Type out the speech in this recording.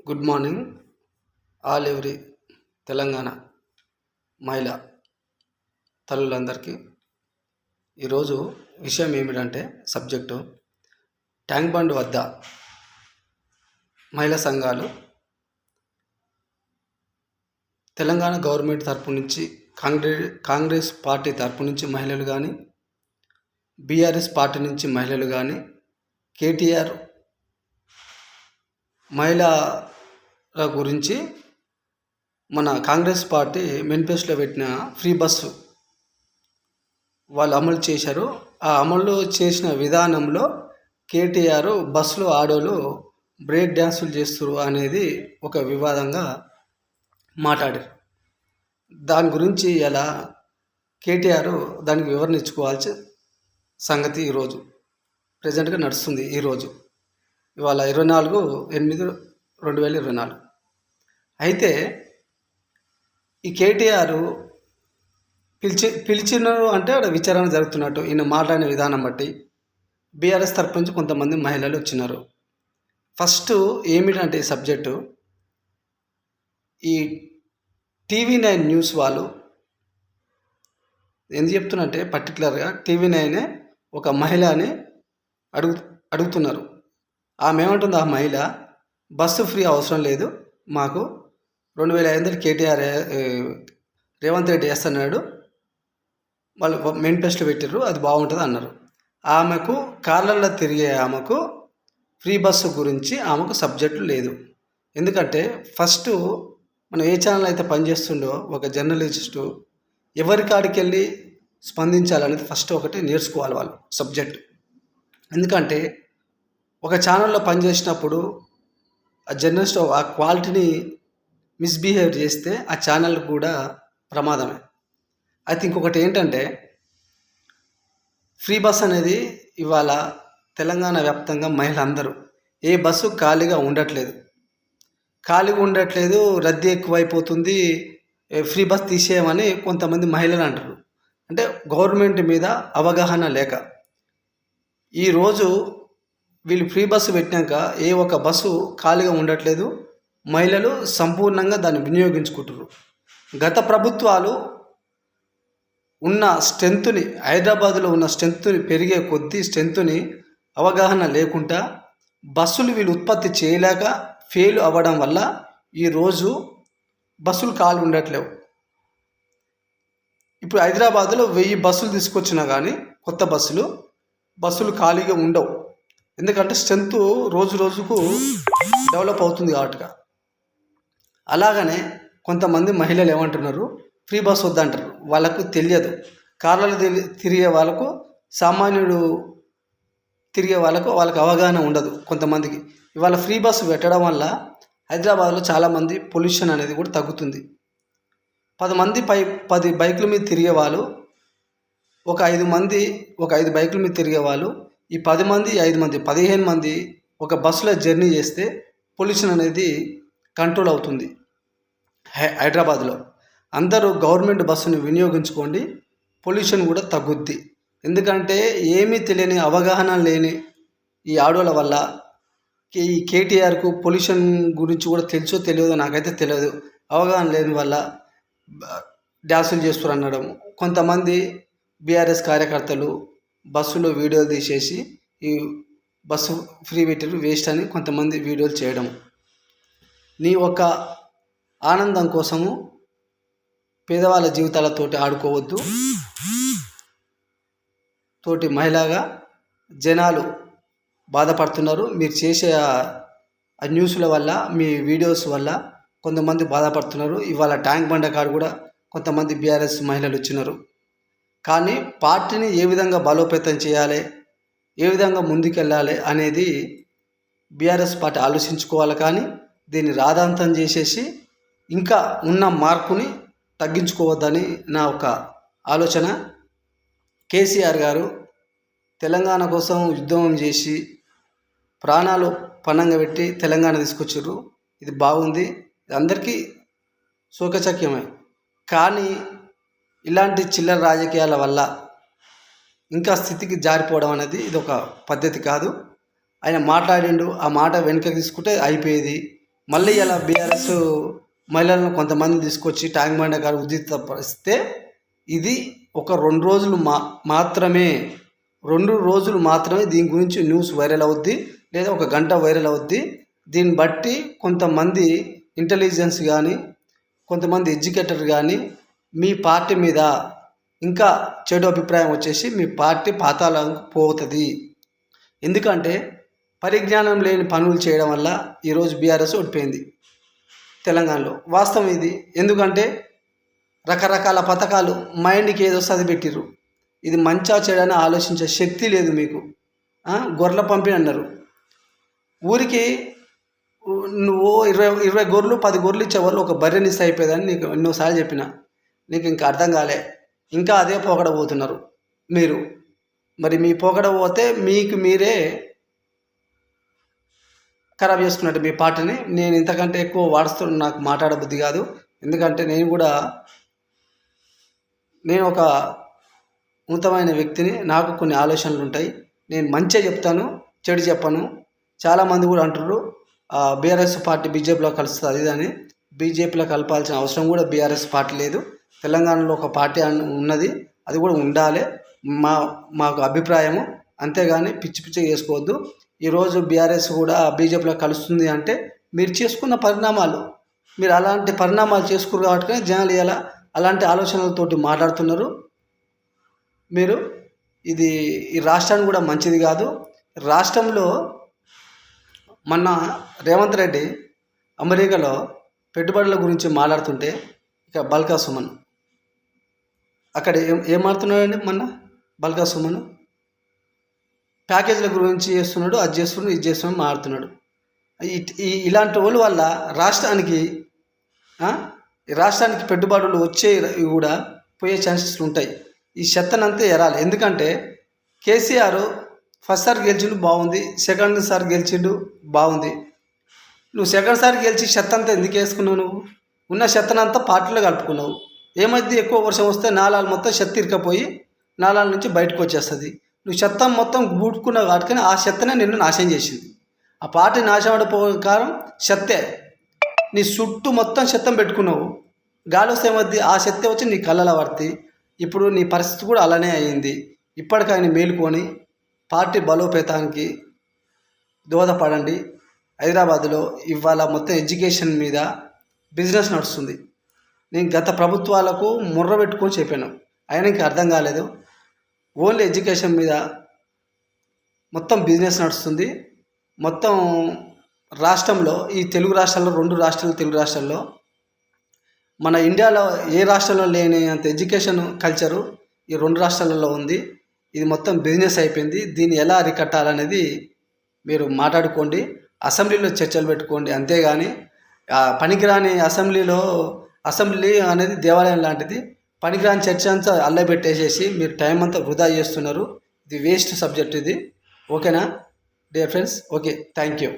Good morning all every Telangana మహిళా తల్లులందరికీ. ఈరోజు విషయం ఏమిటంటే సబ్జెక్టు ట్యాంక్ బండ్ వద్ద మహిళా సంఘాలు తెలంగాణ గవర్నమెంట్ తరపు నుంచి కాంగ్రెస్ పార్టీ తరపు నుంచి మహిళలు కానీ, బీఆర్ఎస్ పార్టీ నుంచి మహిళలు కానీ, కేటీఆర్ మహిళల గురించి మన కాంగ్రెస్ పార్టీ మేనిఫెస్టోలో పెట్టిన ఫ్రీ బస్సు వాళ్ళు అమలు చేశారు. ఆ అమలు చేసిన విధానంలో కేటీఆర్ బస్సులో ఆడోళ్ళు బ్రేక్ డ్యాన్సులు చేస్తారు అనేది ఒక వివాదంగా మాట్లాడారు. దాని గురించి ఇలా కేటీఆర్ దానికి వివరణ ఇచ్చుకోవాల్సిన సంగతి ఈరోజు ప్రజెంట్గా నడుస్తుంది. ఇవాళ 24/8/2024. అయితే ఈ కేటీఆర్ పిలిచినారు అంటే అక్కడ విచారణ జరుగుతున్నట్టు ఈయన మాట్లాడిన విధానం బట్టి బీఆర్ఎస్ తరపు నుంచి కొంతమంది మహిళలు వచ్చినారు. ఫస్ట్ ఏమిటంటే ఈ సబ్జెక్టు, ఈ TV9 న్యూస్ వాళ్ళు ఎందుకు చెప్తున్నంటే పర్టికులర్గా TV9 ఒక మహిళని అడుగుతున్నారు. ఆమె ఏమంటుంది, ఆ మహిళ బస్సు ఫ్రీ అవసరం లేదు, మాకు 2005 కేటీఆర్ రేవంత్ రెడ్డి వేస్తున్నాడు, వాళ్ళు మేనిఫెస్టో పెట్టారు, అది బాగుంటుంది అన్నారు. ఆమెకు కార్లలో తిరిగే ఆమెకు ఫ్రీ బస్సు గురించి ఆమెకు సబ్జెక్టు లేదు. ఎందుకంటే ఫస్ట్ మనం ఏ ఛానల్ అయితే పనిచేస్తుండో ఒక జర్నలిస్టు ఎవరి కాడికి వెళ్ళి స్పందించాలనేది ఫస్ట్ ఒకటి నేర్చుకోవాలి వాళ్ళు సబ్జెక్టు. ఎందుకంటే ఒక ఛానల్లో పనిచేసినప్పుడు ఆ జర్నలిస్ట్ ఆ క్వాలిటీని మిస్బిహేవ్ చేస్తే ఆ ఛానల్ కూడా ప్రమాదమే. అయితే ఇంకొకటి ఏంటంటే, ఫ్రీ బస్ అనేది ఇవాళ తెలంగాణ వ్యాప్తంగా మహిళలందరూ ఏ బస్సు ఖాళీగా ఉండట్లేదు, రద్దీ ఎక్కువైపోతుంది, ఫ్రీ బస్ తీసేయమని కొంతమంది మహిళలు అంటారు. అంటే గవర్నమెంట్ మీద అవగాహన లేక. ఈరోజు వీళ్ళు ఫ్రీ బస్సు పెట్టినాక ఏ ఒక్క బస్సు ఖాళీగా ఉండట్లేదు, మహిళలు సంపూర్ణంగా దాన్ని వినియోగించుకుంటారు. గత ప్రభుత్వాలు ఉన్న స్ట్రెంత్ని, హైదరాబాదులో ఉన్న స్ట్రెంత్ని పెరిగే కొద్దీ స్ట్రెంత్ని అవగాహన లేకుండా బస్సులు వీళ్ళు ఉత్పత్తి చేయలేక ఫెయిల్ అవ్వడం వల్ల ఈరోజు బస్సులు ఖాళీ ఉండట్లేవు. ఇప్పుడు హైదరాబాదులో 1000 బస్సులు తీసుకొచ్చినా కానీ కొత్త బస్సులు ఖాళీగా ఉండవు. ఎందుకంటే స్ట్రెంత్ రోజు రోజుకు డెవలప్ అవుతుంది కాబట్టి. అలాగనే కొంతమంది మహిళలు ఏమంటున్నారు, ఫ్రీ బస్ వద్దంటారు. వాళ్ళకు తెలియదు, కార్లలో తిరిగే వాళ్ళకు, సామాన్యుడు తిరిగే వాళ్ళకు అవగాహన ఉండదు కొంతమందికి. ఇవాళ ఫ్రీ బస్సు పెట్టడం వల్ల హైదరాబాద్లో చాలామంది పొల్యూషన్ అనేది కూడా తగ్గుతుంది. 10 బైకుల మీద తిరిగే వాళ్ళు, ఒక 5 బైకుల మీద తిరిగే వాళ్ళు, ఈ 10 మంది 5 మంది 15 మంది ఒక బస్సులో జర్నీ చేస్తే పొల్యూషన్ అనేది కంట్రోల్ అవుతుంది. హైదరాబాద్లో అందరూ గవర్నమెంట్ బస్సుని వినియోగించుకోండి, పొల్యూషన్ కూడా తగ్గుద్ది. ఎందుకంటే ఏమీ తెలియని, అవగాహన లేని ఈ ఆడోళ్ళ వల్ల ఈ కేటీఆర్కు పొల్యూషన్ గురించి కూడా తెలుసో తెలియదో నాకైతే తెలియదు, అవగాహన లేని వల్ల డ్యాన్సులు చేస్తారు అనడం. కొంతమంది బీఆర్ఎస్ కార్యకర్తలు బస్సులో వీడియోలు తీసేసి ఈ బస్సు ఫ్రీ పెట్టారు వేస్ట్ అని కొంతమంది వీడియోలు చేయడం. నీ ఒక ఆనందం కోసము పేదవాళ్ళ జీవితాలతోటి ఆడుకోవద్దు. తోటి మహిళగా జనాలు బాధపడుతున్నారు. మీరు చేసే ఆ న్యూస్ల వల్ల, మీ వీడియోస్ వల్ల కొంతమంది బాధపడుతున్నారు. ఇవాళ ట్యాంక్ బండ కాడు కూడా కొంతమంది బీఆర్ఎస్ మహిళలు వచ్చినారు. కానీ పార్టీని ఏ విధంగా బలోపేతం చేయాలి, ఏ విధంగా ముందుకెళ్ళాలి అనేది బీఆర్ఎస్ పార్టీ ఆలోచించుకోవాలి. కానీ దీన్ని రాద్ధాంతం చేసేసి ఇంకా ఉన్న మార్కుని తగ్గించుకోవద్దని నా ఒక ఆలోచన. కేసీఆర్ గారు తెలంగాణ కోసం యుద్ధం చేసి ప్రాణాలు పణంగా పెట్టి తెలంగాణ తీసుకొచ్చారు. ఇది బాగుంది, అందరికీ శోకచక్యమే. కానీ ఇలాంటి చిల్లర రాజకీయాల వల్ల ఇంకా స్థితికి జారిపోవడం అనేది ఇది ఒక పద్ధతి కాదు. ఆయన మాట్లాడిండు, ఆ మాట వెనుక తీసుకుంటే అయిపోయేది. మళ్ళీ ఇలా బీఆర్ఎస్ మహిళలను కొంతమంది తీసుకొచ్చి ట్యాంక్ బండ గారు ఉద్రిక్తపరిస్తే ఇది ఒక 2 రోజులు మాత్రమే 2 రోజులు మాత్రమే దీని గురించి న్యూస్ వైరల్ అవుద్ది, లేదా ఒక గంట వైరల్ అవుద్ది. దీన్ని బట్టి కొంతమంది ఇంటెలిజెన్స్ కానీ కొంతమంది ఎడ్యుకేటర్ కానీ మీ పార్టీ మీద ఇంకా చెడు అభిప్రాయం వచ్చేసి మీ పార్టీ పాతాళంకు పోతుంది. ఎందుకంటే పరిజ్ఞానం లేని పనులు చేయడం వల్ల ఈరోజు బీఆర్ఎస్ ఓడిపోయింది తెలంగాణలో. వాస్తవం ఇది. ఎందుకంటే రకరకాల పథకాలు మైండ్కి ఏదో చదివిపెట్టిర్రు. ఇది మంచా చెడని ఆలోచించే శక్తి లేదు మీకు. గొర్రెల పంపిణీ అన్నారు. ఊరికి నువ్వు 20 గొర్రెలు 10 గొర్రెలు ఇచ్చేవాళ్ళు ఒక బర్రెని ఇస్తే అయిపోయేదని నీకు ఎన్నోసార్లు చెప్పిన. నీకు ఇంకా అర్థం కాలే. ఇంకా అదే పోకడబోతున్నారు మీరు. మరి మీ పోకడపోతే మీకు మీరే ఖరాబ్ చేసుకున్నట్టు మీ పార్టీని. నేను ఇంతకంటే ఎక్కువ వాడుస్తున్న నాకు మాట్లాడబుద్ధి కాదు. ఎందుకంటే నేను ఒక ఉన్నతమైన వ్యక్తిని. నాకు కొన్ని ఆలోచనలు ఉంటాయి. నేను మంచిగా చెప్తాను, చెడు చెప్పను. చాలామంది కూడా అంటారు బీఆర్ఎస్ పార్టీ బీజేపీలో కలుస్తుంది అది అని. బీజేపీలో కలపాల్సిన అవసరం కూడా బీఆర్ఎస్ పార్టీ లేదు. తెలంగాణలో ఒక పార్టీ ఉన్నది, అది కూడా ఉండాలి మాకు అభిప్రాయము. అంతేగాని పిచ్చి పిచ్చిగా చేసుకోవద్దు. ఈరోజు బీఆర్ఎస్ కూడా బీజేపీలో కలుస్తుంది అంటే మీరు చేసుకున్న పరిణామాలు. మీరు అలాంటి పరిణామాలు చేసుకున్నారు కాబట్టి జనాలు ఇలా అలాంటి ఆలోచనలతోటి మాట్లాడుతున్నారు మీరు. ఇది ఈ రాష్ట్రానికి కూడా మంచిది కాదు. రాష్ట్రంలో మొన్న రేవంత్ రెడ్డి అమెరికాలో పెట్టుబడుల గురించి మాట్లాడుతుంటే ఇక బల్కా సుమన్ అక్కడ ఏం మాట్లాడుతున్నాడండి? మొన్న బల్కా సుమన్ ప్యాకేజీల గురించి చేస్తున్నాడు, అది చేస్తున్నాడు, ఇది చేస్తున్నాడు మాట్లాడుతున్నాడు. ఇలాంటి వాళ్ళ వల్ల రాష్ట్రానికి పెట్టుబడులు వచ్చే కూడా పోయే ఛాన్సెస్ ఉంటాయి. ఈ చెత్తనంతా ఎరాలి. ఎందుకంటే కేసీఆర్ ఫస్ట్ సారి గెలిచిండు బాగుంది, సెకండ్ సారి గెలిచిండు బాగుంది. నువ్వు సెకండ్ సారి గెలిచి చెత్త అంతా ఎందుకు వేసుకున్నావు? నువ్వు ఉన్న చెత్తనంతా పార్టీలో కలుపుకున్నావు. ఏమైంది? ఎక్కువ వర్షం వస్తే నాలాలు మొత్తం చెత్త ఇరకపోయి నాలాల నుంచి బయటకు వచ్చేస్తుంది. నువ్వు చెత్త మొత్తం గూడుకున్నావు కాబట్టి ఆ చెత్తనే నిన్ను నాశనం చేసింది. ఆ పార్టీ నాశనం పడిపోయే కారణం చెత్తే. నీ చుట్టూ మొత్తం చెత్తం పెట్టుకున్నావు. గాలి వస్తే ఏమవుద్ది? ఆ చెత్త వచ్చి నీ కళ్ళలో పడుతుంది. ఇప్పుడు నీ పరిస్థితి కూడా అలానే అయ్యింది. ఇప్పటికైనా మేలుకొని పార్టీ బలోపేతానికి దోహదపడండి. హైదరాబాద్లో ఇవాళ మొత్తం ఎడ్యుకేషన్ మీద బిజినెస్ నడుస్తుంది. నేను గత ప్రభుత్వాలకు ముర్ర పెట్టుకొని చెప్పాను, అయినా ఇంకా అర్థం కాలేదు. ఓన్లీ ఎడ్యుకేషన్ మీద మొత్తం బిజినెస్ నడుస్తుంది. మొత్తం రాష్ట్రంలో ఈ తెలుగు రాష్ట్రాల్లో 2 రాష్ట్రాలు తెలుగు రాష్ట్రాల్లో మన ఇండియాలో ఏ రాష్ట్రంలో లేని అంత ఎడ్యుకేషన్ కల్చరు ఈ 2 రాష్ట్రాలలో ఉంది. ఇది మొత్తం బిజినెస్ అయిపోయింది. దీన్ని ఎలా అరికట్టాలనేది మీరు మాట్లాడుకోండి, అసెంబ్లీలో చర్చలు పెట్టుకోండి. అంతేగాని పనికిరాని అసెంబ్లీ అనేది దేవాలయం లాంటిది. పనికిరాని చర్చ అంతా అల్లబెట్టేసేసి మీరు టైం అంతా వృధా చేస్తున్నారు. ఇది వేస్ట్ సబ్జెక్ట్ ఇది. ఓకేనా dear friends? Okay, thank you.